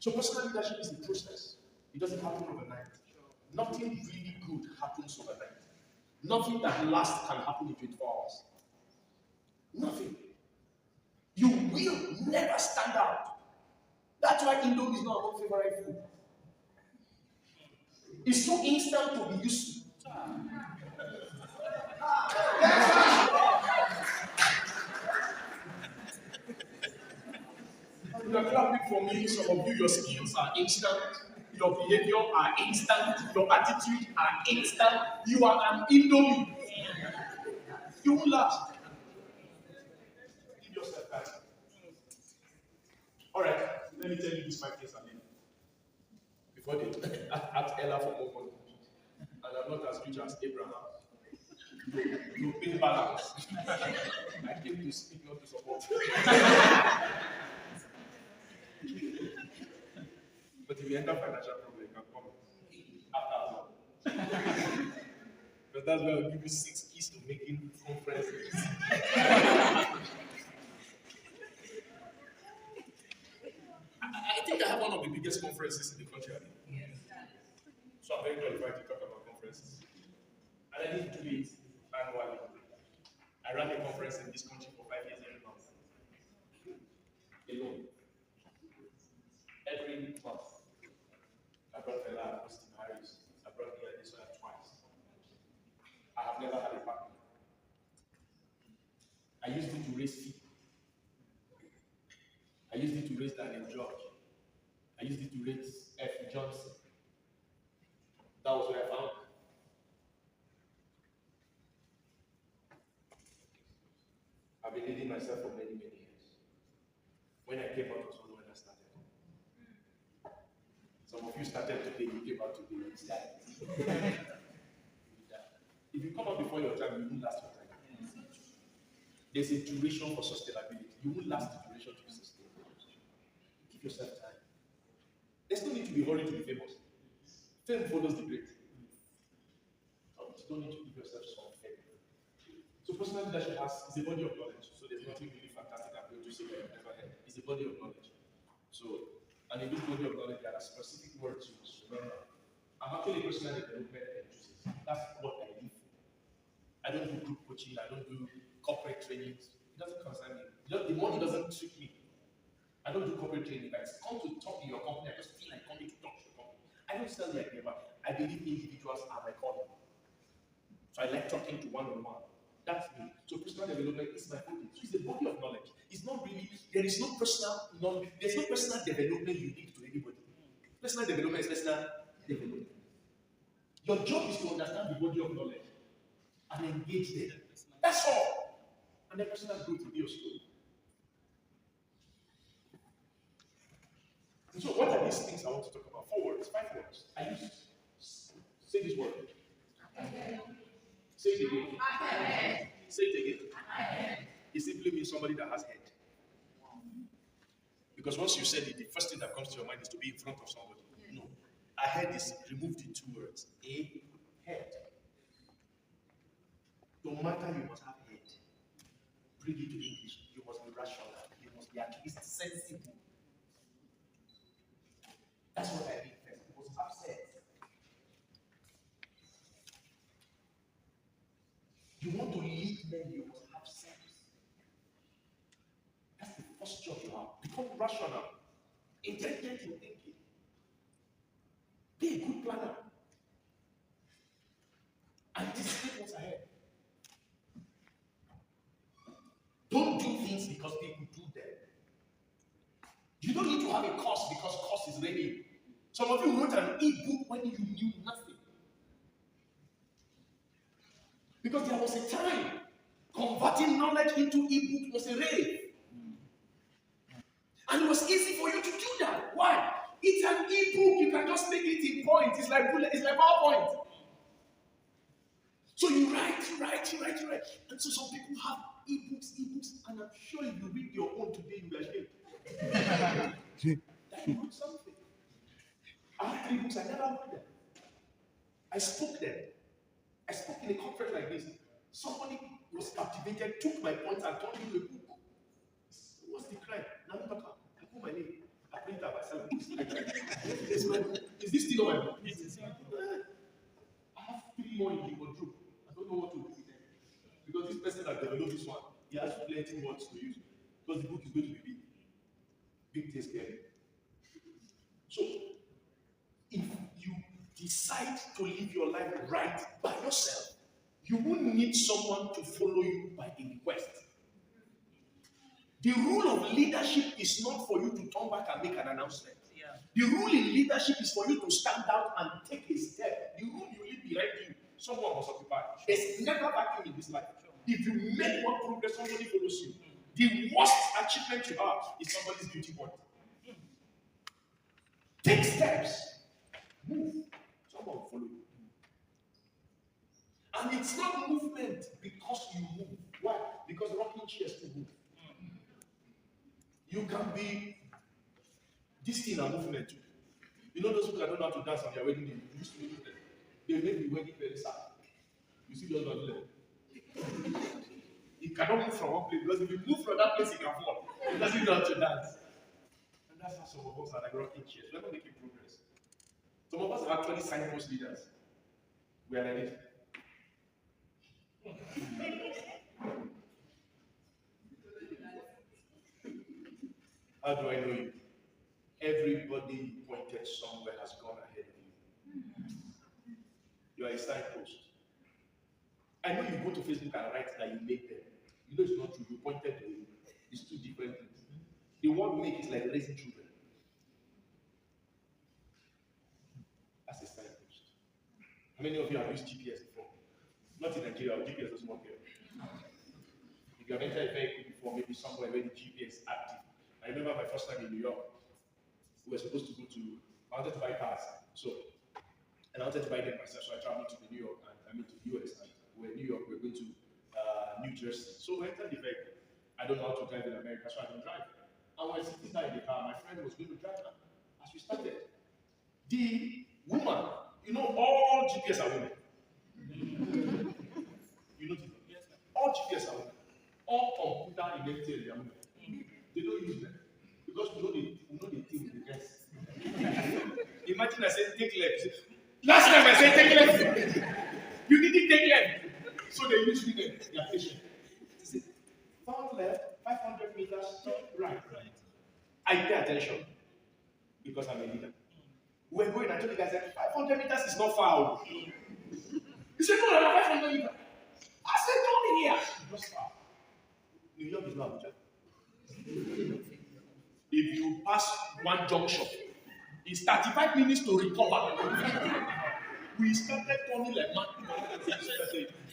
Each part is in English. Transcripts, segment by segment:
So personal leadership is a process. It doesn't happen overnight. Nothing really good happens overnight. Nothing that lasts can happen in 24 hours. Nothing. You will never stand out. That's why Indomie is not our favorite food. It's so instant to be used to. You are clapping for me. Some of you, your skills are instant. Your behavior are instant. Your attitude are instant. You are an Indomie. You will last. Give yourself time. All right. Let me tell you this 5 things I mean. Before they ask Ella for more money. And I'm not as rich as Abraham. You pay balance. I came to speak, not to support. But if you enter financial problem, you can come after. But that's why I'll give you 6 keys to making conferences. I think I have one of the biggest conferences in the country. So I'm very qualified to talk about conferences. And I need to do it annually. I ran a conference in this country for 5 years every month. Alone. Every month. I brought Fela, Austin Harris. I brought Elisha twice. I have never had a partner. I used it to raise fee. I used it to raise Daniel George. I used it to raise F. Johnson. That was what I found. I've been leading myself for many, many years. When I came out, was when I started. Some of you started today, you came out today, you started. If you come out before your time, you won't last your time. There's a duration for sustainability. You won't last the duration to be sustainable. Give yourself time. There's no need to be hurried to be famous. Fame follows the great. You don't need to give yourself some fame. So personal leadership is a body of knowledge. So there's nothing really fantastic I'm going to say that you've never heard. It's a body of knowledge. So, and in this body of knowledge, there are specific words you must remember. I'm actually a personal development enthusiast. That's what I live for. I don't do group coaching. I don't do corporate trainings. It doesn't concern me. The money doesn't trick me. I don't do corporate training. If I come to talk in your company, I just feel like coming to talk to your company. I don't sell the idea, but I believe individuals are my calling. So I like talking to one-on-one. That's me. So personal development is my body. So it's a body of knowledge. It's not really, there is no personal knowledge. There's no personal development unique to anybody. Personal development is personal development. Your job is to understand the body of knowledge and engage them. That's all. And then personal growth will be your story. And so what are these things I want to talk about? 4 words, 5 words. I use, say this word. Say it again. Say it again. It simply means somebody that has head. Because once you said it, the first thing that comes to your mind is to be in front of somebody. No. Ahead is removed in 2 words. A head. No matter, you must have head. Bring it to English. You must be rational. You must be at least sensible. That's what I mean first. You must have sense. You want to lead men, you must have sense. That's the first job you have. Become rational, intelligent in thinking. Be a good planner. Anticipate what's ahead. Don't do things because people do them. You don't need to have a course because course is ready. Some of you wrote an e-book when you knew nothing. Because there was a time converting knowledge into e-book was a rave. And it was easy for you to do that. Why? It's an e-book. You can just make it in points. It's like PowerPoint. So you write. And so some people have e-books. And I'm sure if you read your own today, you will be ashamed. That you wrote something. I have 3 books. I never read them. I spoke them. I spoke in a conference like this. Somebody was captivated, took my points, and turned it into a book. What's the crime? Now I put my name. I print that myself. Is this still on my book? I have 3 more in the wardrobe. I don't know what to do with them. Because this person that developed this one, he has plenty more to use. Because the book is going to be big. Big things scary. So, if you decide to live your life right by yourself, you won't need someone to follow you by a request. The rule of leadership is not for you to turn back and make an announcement. Yeah. The rule in leadership is for you to stand out and take a step. The rule you leave behind you, someone must occupy. There's never vacuum in this life. If you make one progress, somebody follows you. The worst achievement you have is somebody's beauty point. Take steps. Move. Someone will follow you. And it's not movement because you move. Why? Because rocking chairs to move. You can be this thing and movement too. You know those people that don't know how to dance on their wedding day? You used to meet them. They make the wedding very sad. You see those ones there. He cannot move from one place because if you move from that place, he can fall. He doesn't know how to dance. And that's how some of us are like rocking chairs. We're not making progress. Some of us are actually signpost leaders. We are like this. How do I know you? Everybody you pointed somewhere has gone ahead of you. You are a signpost. I know you go to Facebook and write that you make them. You know it's not true. You pointed to it. It's two different things. The word make is like raising children. That's a signpost. How many of you have used GPS before? Not in Nigeria, GPS doesn't work here. If you have entered a vehicle before, maybe somewhere where the GPS is active. I remember my first time in New York. We were supposed to go to, I wanted to buy cars. And I wanted to buy them myself, so I traveled to New York and to the US. And we're in New York, we're going to New Jersey. So we entered the vehicle. I don't know how to drive in America, so I don't drive. And when I was sitting there in the car, my friend was going to drive. As we started, the woman, you know, all GPS are women. You know, all GPS are women. All computer invented are women. They don't use them because we know they think with the guys. Imagine I said take left. Last time I said take left. You didn't take left. So they use women. They are patient. Turn left, 500 meters, turn right. I pay attention because I'm a leader. We're going, I told the guy, 500 meters is not far. He said, no, 500 meters. I said, come in here. It's not far. New York is not Abuja. If you pass one junction, it's 35 minutes to recover. We started turning like mad.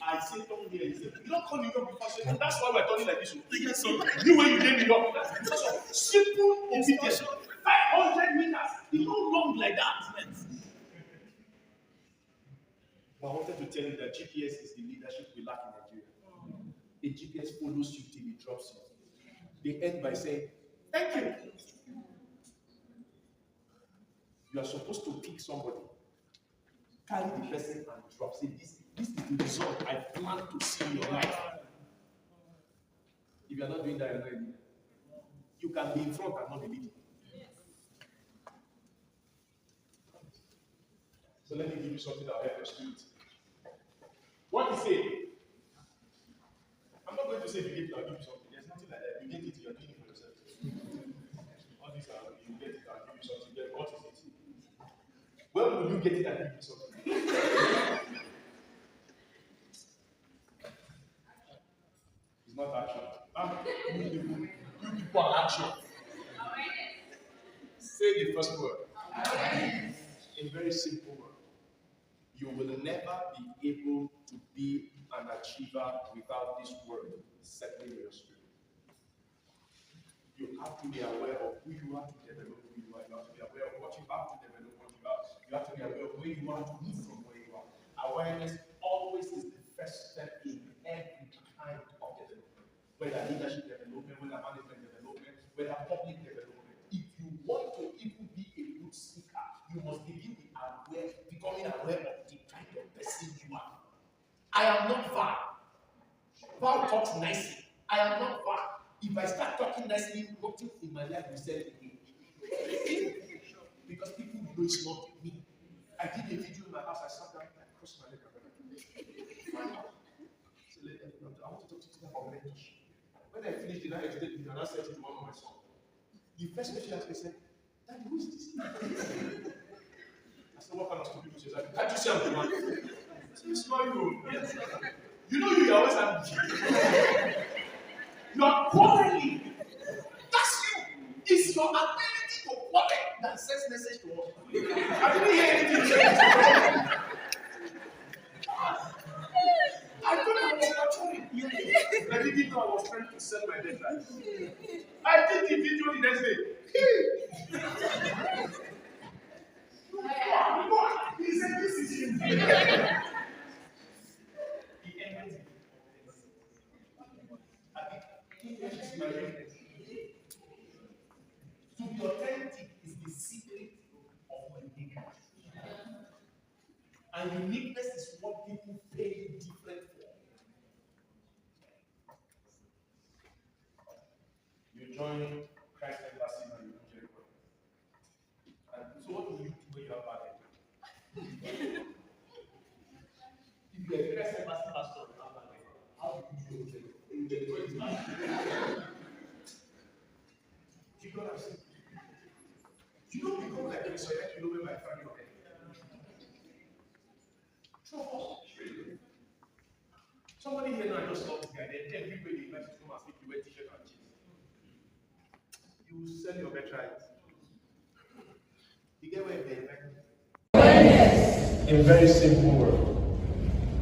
I said, turn here. He said, you don't call New York before. So that's why we're turning like this. You when you did New York, that's because of simple obedience. 500 meters. You don't run like that. But I wanted to tell you that GPS is the leadership we lack in Nigeria. A GPS follows you till it drops you. They end by saying, thank you. You are supposed to pick somebody, carry the person and drop. Say, this is the result I plan to see in your life. If you are not doing that, you're not leading. You can be in front and not be leading. So let me give you something that will help your spirit. What is it? I'm not going to say if you get it, I'll give you something. There's nothing like that. You get it, you're doing it for yourself. All these are, you get it, I'll give you something. Then what is it? When will you get it and give you something? It's not action. You people are action. Say the first word. A very simple word. You will never be able to be an achiever without this word settling in your spirit. You have to be aware of who you are to develop who you are. You have to be aware of what you have to develop what you are. You have to be aware of where you are to move from where you are. Awareness always is the first step in every kind of development. Whether leadership development, whether management development, whether public development. If you want to even be a good speaker, you must begin with becoming aware of the kind of person you are. I am not Val. Val talks nicely. I am not Val. If I start talking nicely, nothing in my life will sell again. know it's not me. I did a video in my house, I sat down, I crossed my leg. So I want to talk to you about mentorship. When I finished the night, I did and I said to one of my sons. The first question I asked me said, Daddy, who is this? I said, what kind of stupid question is that? Can't you see I'm the man? I said, it's not you. Yes. You know you're always angry. You are quarreling. That's you. It's your ability to quarrel that sends message to us. I didn't hear anything. I thought I was maturing. I didn't know I was trying to sell my deadline. I did the video the next day. He said, this is him. He ended it. To be authentic is the secret of uniqueness. And uniqueness is what people pay you different for. You join Christ Embassy and you do Jericho. And so what will you do when you have bad? If you are a Christ Embassy pastor, you have bad. How do you do Jericho? Jericho is bad. Do you know what I'm saying? You don't become like this, so you know where my family is. Somebody here now just love this guy, then everybody invites you to come and speak, you wear t-shirt and jeans. You will sell your birthright. You get where they invite. In very simple words,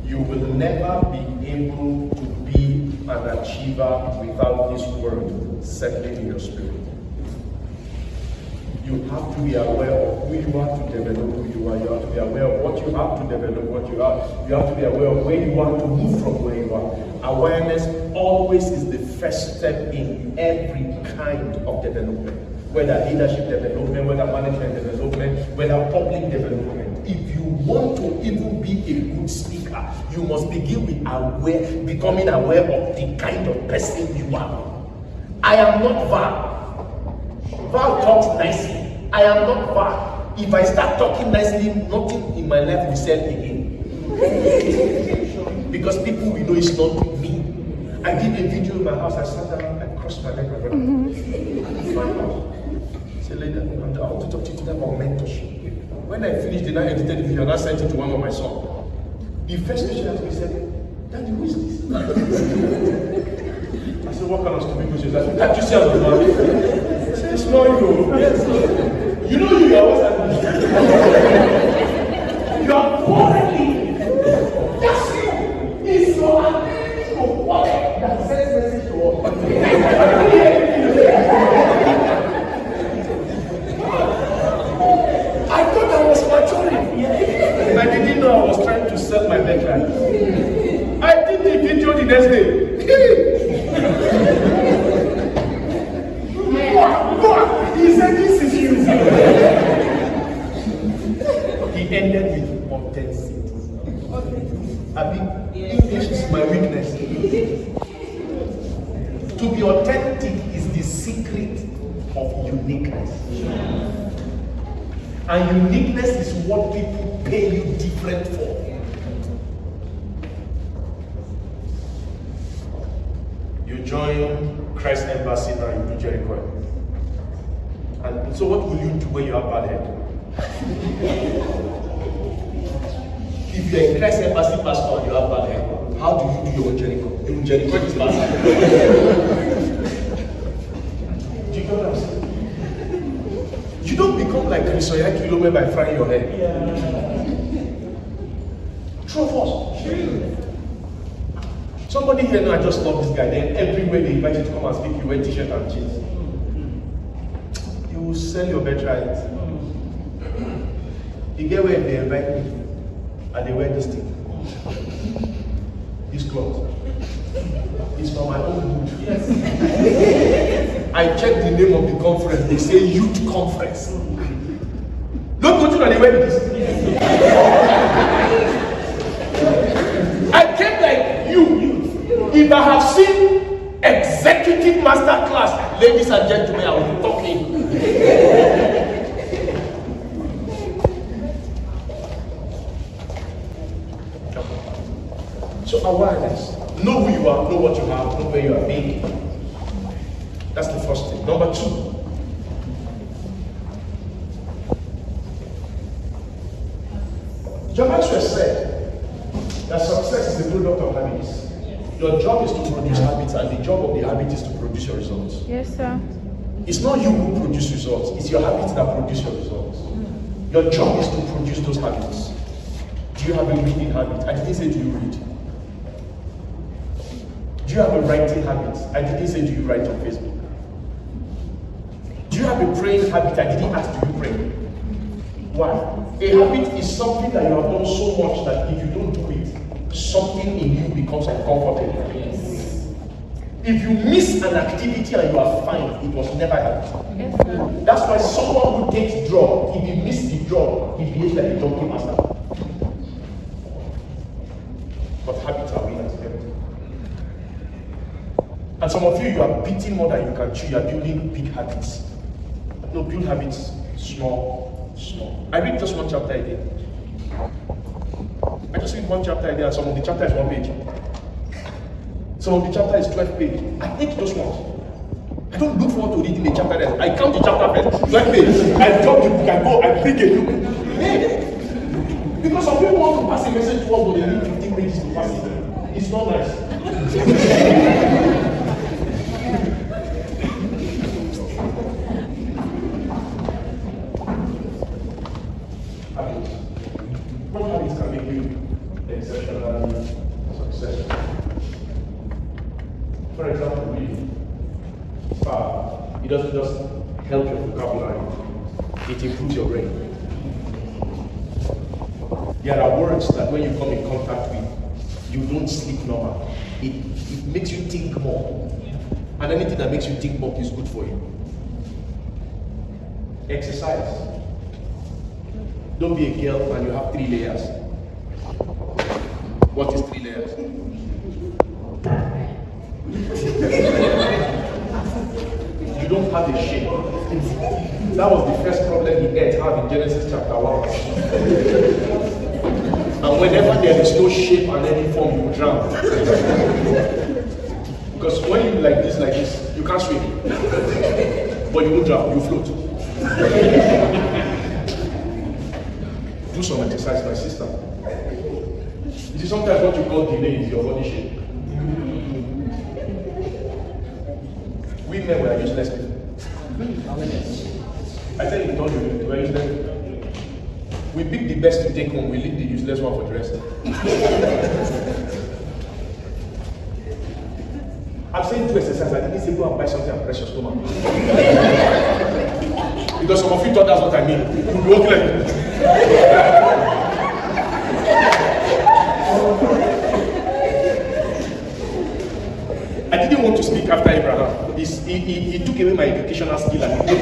you will never be able to be an achiever without this word settling in your spirit. You have to be aware of who you are to develop who you are. You have to be aware of what you have to develop what you are. You have to be aware of where you want to move from where you are. Awareness always is the first step in every kind of development. Whether leadership development, whether management development, whether public development. If you want to even be a good speaker, you must begin with becoming aware of the kind of person you are. I am not Val. Val talks nicely. I am not Val. If I start talking nicely, nothing in my life will sell again. Because people will know it's not me. I did a video in my house, I sat down, I crossed my leg around my house. I said, later, I want to talk to you today about mentorship. When I finished the night, I edited the video and I sent it to one of my sons. The first question I asked me said, Daddy, who is this? I said, what kind of stupid question is that? Can't you see I'm the man? It's not you. Yes. You know you are always angry. You are quarreling. That's you. It's your ability to quarrel that sends message to us. I thought I was maturing. I didn't know I was trying to sell my birthright. I did the video the next day. He said, this is you. He ended with authenticity. English is my weakness. To be authentic is the secret of uniqueness. And uniqueness is what people pay you different for. You join Christ Embassy now, you do Jericho. And so what will you do when you have bad head? If you're a Christ Embassy pastor and you have bad head, how do you do your own Jericho? You Jericho is pastor. Do you know what I'm saying? You don't become like Elisha Mamma by frying your hair. Yeah. True or false? Somebody here now, I just love this guy. Then everywhere they invite you to come and speak, you wear t-shirt and jeans. You will sell your birthright. You get where they invite me, and they wear this thing. This cloth. It's for my own good. Yes. I checked the name of the conference. They say Youth Conference. Don't go to that. They wear this. I came like you. If I have seen executive master class, ladies and gentlemen, I will be talking. awareness. Know who you are, know what you have, know where you are being. That's the first thing. Number 2. John Maxwell said that success is the product of habits. Your job is to produce habits, and the job of the habit is to produce your results. Yes, sir. It's not you who produce results, it's your habits that produce your results. Your job is to produce those habits. Do you have a reading habit? I didn't say do you read. Do you have a writing habit? I didn't say do you write on Facebook. Do you have a praying habit? I didn't ask do you pray. Why? A habit is something that you have done so much that if you don't do it, something in you becomes uncomfortable. Yes. If you miss an activity and you are fine, it was never happened. Yes, sir. That's why someone who takes drug, if he misses the drug, he behaves like a junkie master. But habits are winners. And some of you, you are beating more than you can chew. You are building big habits. No, build habits small, small. I read just one chapter a day. I just read one chapter a day, and some of the chapter is 1 page. Some of the chapter is 12 pages. I hate those ones. I don't look forward to reading a chapter there. I count the chapter first, 12 pages. I drop the book, I go, I pick a look. Because some people want to pass a message to us, but they need 15 pages to pass it. It's not nice. What habits can make you exceptionally successful? For example, reading. It doesn't just help your vocabulary, it improves your brain. There are words that when you come in contact with, you don't sleep normal. It makes you think more. And anything that makes you think more is good for you. Exercise. Don't be a girl and you have 3 layers. What is 3 layers? You don't have a shape. That was the first problem the earth had in Genesis chapter 1. And whenever there is no shape and any form, you drown. Because when you like this, you can't swim. But you won't drown, you float. Do some exercise, my sister. You see, sometimes what you call delay is your body shape. Women were useless people. I tell you, don't do it. We're useless. We pick the best to take home, we leave the useless one for the rest. I'm saying do exercise. I didn't say go and buy something and press your stomach. Because some of you thought that's what I mean. You'll be walking like I didn't want to speak after Abraham. He took away my educational skill and he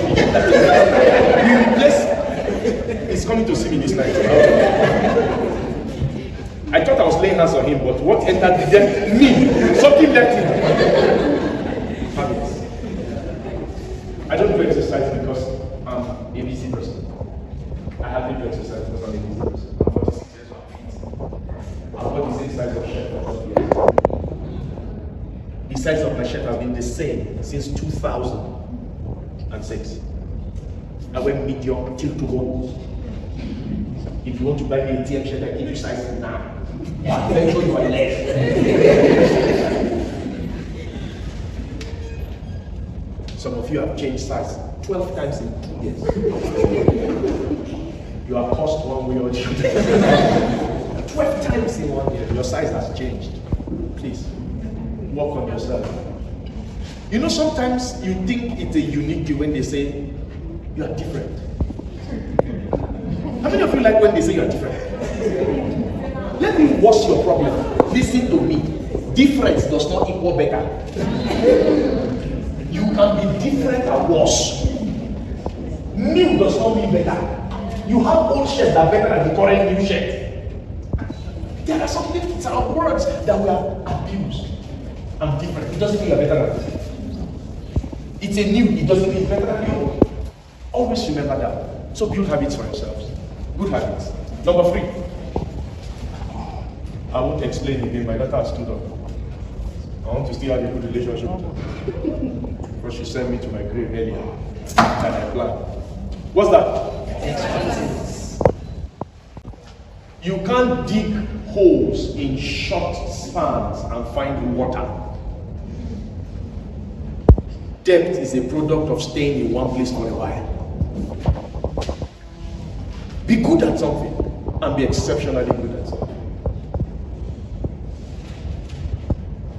replaced. He's coming to see me this night. I thought I was laying hands on him, but what entered the me? Something left him. Habits. I don't do exercise because I'm a busy person. I hardly do exercise because I'm a busy person. I'm 46 years old. I've got the same size of shirt for 40 years. The size of my shirt has been the same since 2006. I went medium till tomorrow. If you want to buy the ATM shirt, I give you size now. Eventually you are less. Some of you have changed size 12 times in 2 years. You are cost one way or the other. 12 times in 1 year, your size has changed. Please, work on yourself. You know, sometimes you think it's a unique you when they say you are different. How many of you like when they say you are different? Let me what's your problem. Listen to me. Difference does not equal better. You can be different and worse. New does not mean better. You have old shirts that are better than the current new shirt. There are some things, it's our words that we have abused. I'm different. It doesn't mean you're better than me. It's a new, it doesn't mean better than you. Always remember that. So build habits for yourselves. Good habits. Number 3. I won't explain again. My daughter has stood up. I want to still have a good relationship with her. Because she sent me to my grave earlier than I planned. What's that? You can't dig holes in short spans and find water. Depth is a product of staying in one place for a while. Be good at something and be exceptionally good at something.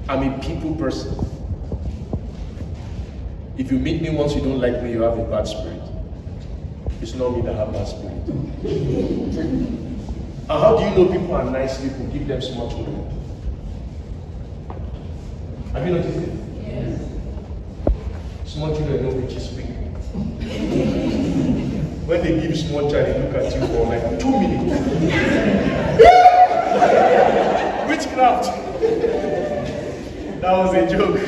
I'm a people person. If you meet me once you don't like me, you have a bad spirit. It's not me that have bad spirit. And how do you know people are nice people? Give them small children. Have you noticed it? Yes. Small children know which is speak. When they give small child, they look at you for like 2 minutes. Witchcraft. That was a joke.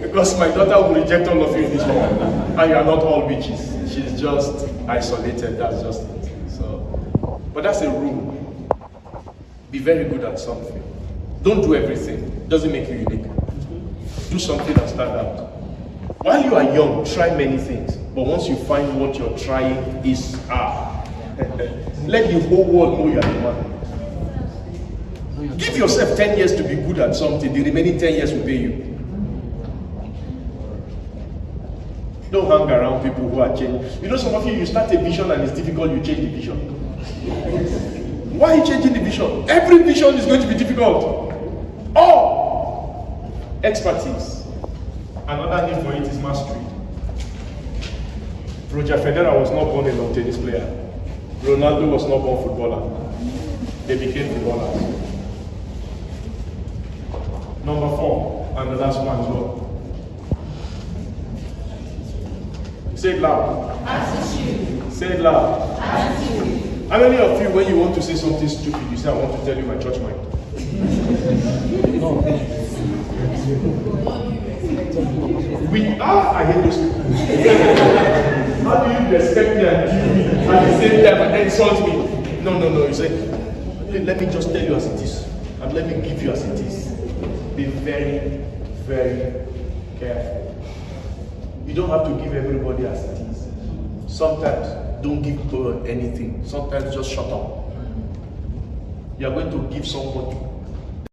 Because my daughter will reject all of you in this home. And you are not all witches. She's just isolated. That's just it. So, but that's a rule. Be very good at something. Don't do everything. Doesn't make you unique. Do something and stand out. While you are young, try many things. But once you find what you're trying is let the whole world know you are the man. Give yourself 10 years to be good at something. The remaining 10 years will pay you. Don't hang around people who are changing. You know, some of you start a vision and it's difficult, you change the vision. Why are you changing the vision? Every vision is going to be difficult. Oh! Expertise. Another name for it is mastery. Roger Federer was not born a long tennis player. Ronaldo was not born footballer. They became footballers. Number 4, and the last one as well. Say it loud. Attitude. Say it loud. Attitude. How many of you, when you want to say something stupid, you say, I want to tell you my church mind? I hate those people. How do you respect me and give me at the same time and insult me? No. You say, let me just tell you as it is, and let me give you as it is. Be very, very careful. You don't have to give everybody as it is. Sometimes, don't give anything. Sometimes, just shut up. You are going to give somebody